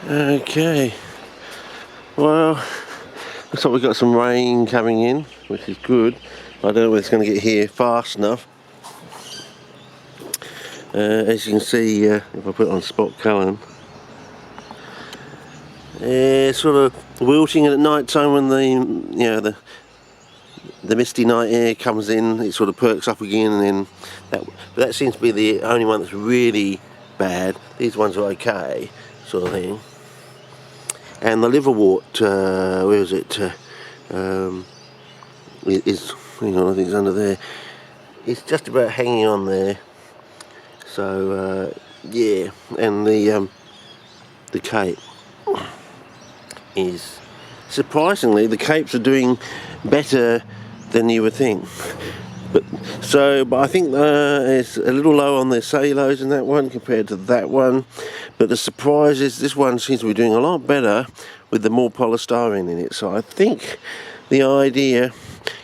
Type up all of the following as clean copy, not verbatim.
Okay, well, looks like we've got some rain coming in, which is good. I don't know whether it's going to get here fast enough. As you can see, if I put it on spot colour, sort of wilting at night time when the misty night air comes in, it sort of perks up again, and then that seems to be the only one that's really bad. These ones are okay, sort of thing. And the liverwort, where is it? Is, hang on, I think it's under there. It's just about hanging on there. So yeah, and the cape is, surprisingly, the capes are doing better than you would think. But I think it's a little low on their cellulose in that one compared to that one. But the surprise is this one seems to be doing a lot better with the more polystyrene in it. So I think the idea,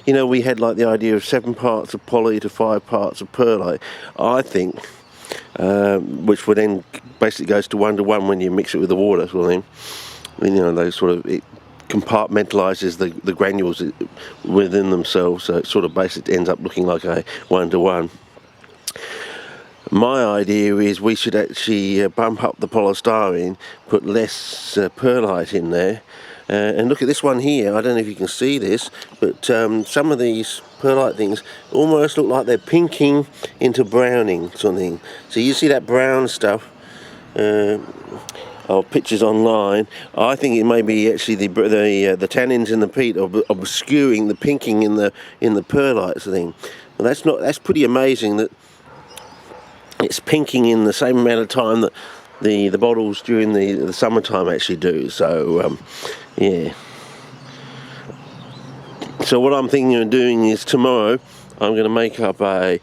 we had like the idea of 7 parts of poly to 5 parts of perlite. I think, which would then basically goes to 1 to 1 when you mix it with the water, sort of thing. Those sort of, it compartmentalizes the granules within themselves, so it sort of basically ends up looking like a 1 to 1. My idea is we should actually bump up the polystyrene, put less perlite in there, and look at this one here. I don't know if you can see this, but some of these perlite things almost look like they're pinking into browning, sort of thing. So you see that brown stuff, or pictures online. I think it may be actually the tannins in the peat obscuring the pinking in the perlite sort of thing. Well, that's pretty amazing that it's pinking in the same amount of time that the bottles during the summertime actually do. So yeah. So what I'm thinking of doing is tomorrow I'm going to make up a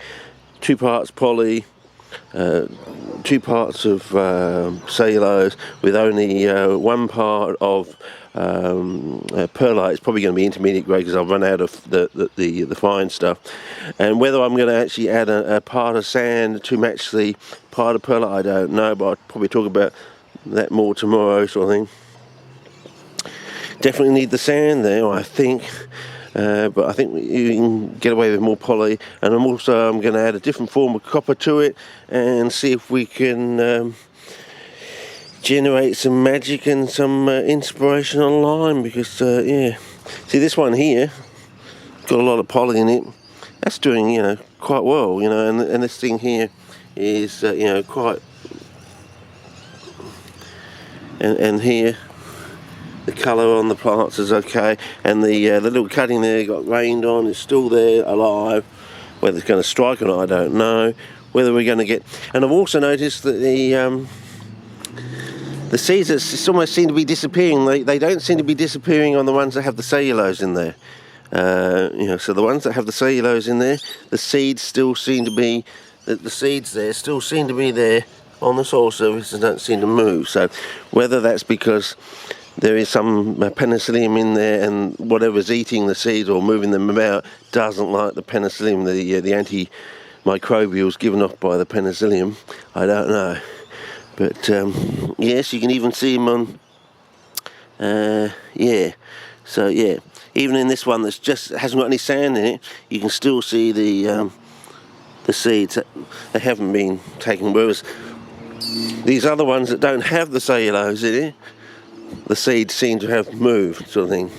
2 parts poly, 2 parts of cellulose with only 1 part of perlite. It's probably going to be intermediate grade because I've run out of the fine stuff. And whether I'm going to actually add a part of sand to match the part of perlite, I don't know, but I'll probably talk about that more tomorrow, sort of thing. Definitely need the sand there, I think. But I think you can get away with more poly, and I'm going to add a different form of copper to it and see if we can generate some magic and some inspiration online, because yeah, see this one here got a lot of poly in it. That's doing quite well, and this thing here is quite, and here the colour on the plants is okay, and the little cutting there got rained on, it's still there, alive. Whether it's going to strike or not, I don't know. Whether we're going to get, and I've also noticed that the seeds that almost seem to be disappearing. They don't seem to be disappearing on the ones that have the cellulose in there. So the ones that have the cellulose in there, the seeds still seem to be, the seeds there still seem to be there on the soil surface and don't seem to move. So whether that's because there is some penicillium in there, and whatever's eating the seeds or moving them about doesn't like the penicillium, the antimicrobials given off by the penicillium, I don't know. But yes, you can even see them on, yeah. So yeah, even in this one that's just hasn't got any sand in it, you can still see the seeds that they haven't been taken. Whereas these other ones that don't have the cellulose in it, the seeds seem to have moved, sort of thing.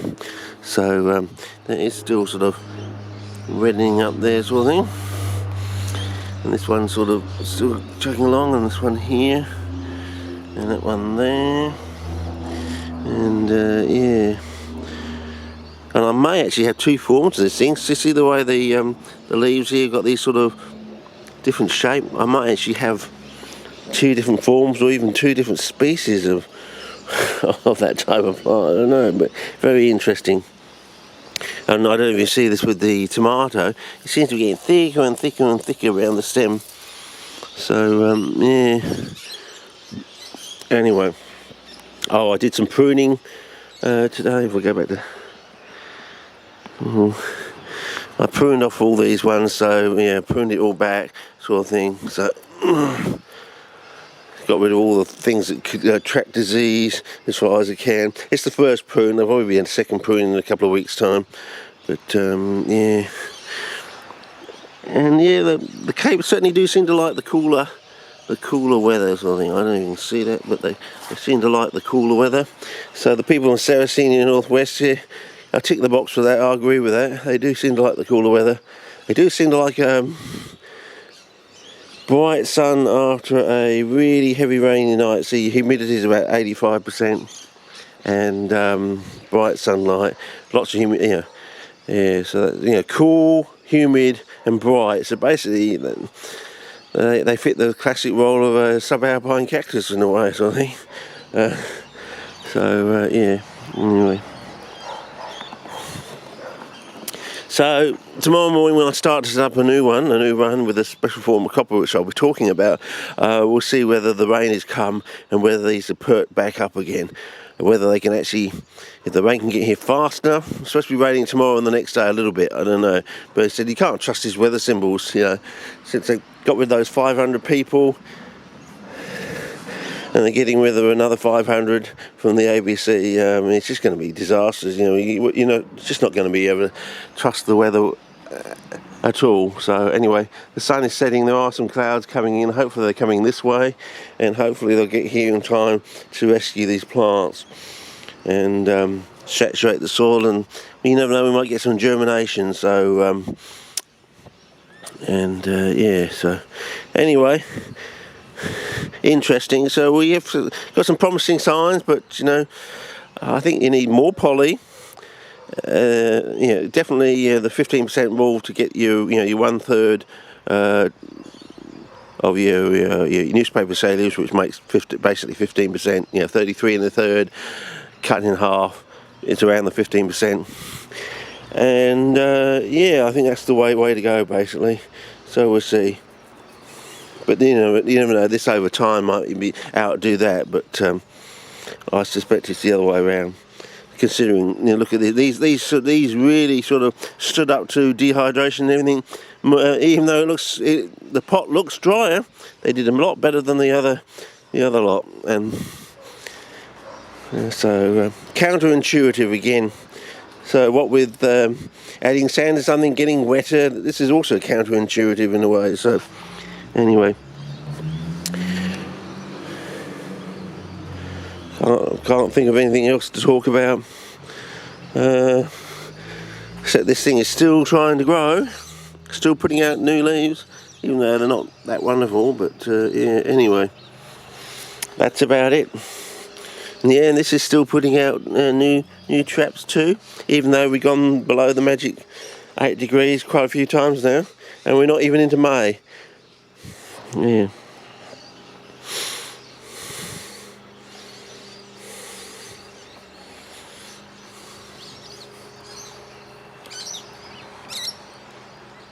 So that is still sort of reddening up there, sort of thing. And this one's sort of still chugging along, and this one here, and that one there, and yeah. And I may actually have 2 forms of this thing. So you see the way the leaves here got these sort of different shape. I might actually have 2 different forms, or even 2 different species of that type of plant. I don't know, but very interesting. And I don't know if you see this with the tomato, it seems to be getting thicker and thicker and thicker around the stem. So yeah. Anyway, I did some pruning today. If we go back to, I pruned off all these ones, so yeah, pruned it all back, sort of thing. So got got rid of all the things that could attract disease as far as it can. It's the first prune. There'll probably be a second prune in a couple of weeks' time. But yeah, and yeah, the capers certainly do seem to like the cooler weather. So I think I don't even see that, but they seem to like the cooler weather. So the people in Sarracenia Northwest here, I tick the box for that. I agree with that. They do seem to like the cooler weather. They do seem to like bright sun after a really heavy rainy night. See, humidity is about 85%, and bright sunlight, lots of humidity. Yeah. So cool, humid, and bright. So basically, they fit the classic role of a subalpine cactus in a way, so I think. Yeah. Anyway. So tomorrow morning when I start to set up a new run with a special form of copper, which I'll be talking about, we'll see whether the rain has come and whether these are pert back up again, and whether they can actually, if the rain can get here fast enough. It's supposed to be raining tomorrow and the next day a little bit, I don't know. But he said you can't trust his weather symbols, since they got rid of those 500 people, and they're getting rid of another 500 from the ABC. It's just going to be disasters. It's just not going to be able to trust the weather at all. So anyway, the sun is setting. There are some clouds coming in. Hopefully they're coming this way, and hopefully they'll get here in time to rescue these plants and saturate the soil. And you never know, we might get some germination. So yeah. So anyway. Interesting. So we have got some promising signs, but I think you need more poly. Definitely the 15% rule to get your 1/3 of your newspaper saleage, which makes basically 15%. 33 1/3 cut in half. It's around the 15%, and I think that's the way to go basically. So we'll see. But you never know. This over time might be outdo that. But I suspect it's the other way around. Considering, look at these really sort of stood up to dehydration and everything. Even though the pot looks drier, they did a lot better than the other lot. And so counterintuitive again. So what with adding sand to something, getting wetter, this is also counterintuitive in a way. So. Anyway, can't think of anything else to talk about, except this thing is still trying to grow, still putting out new leaves, even though they're not that wonderful. But anyway, that's about it. And this is still putting out new traps too, even though we've gone below the magic 8 degrees quite a few times now, and we're not even into May. Yeah.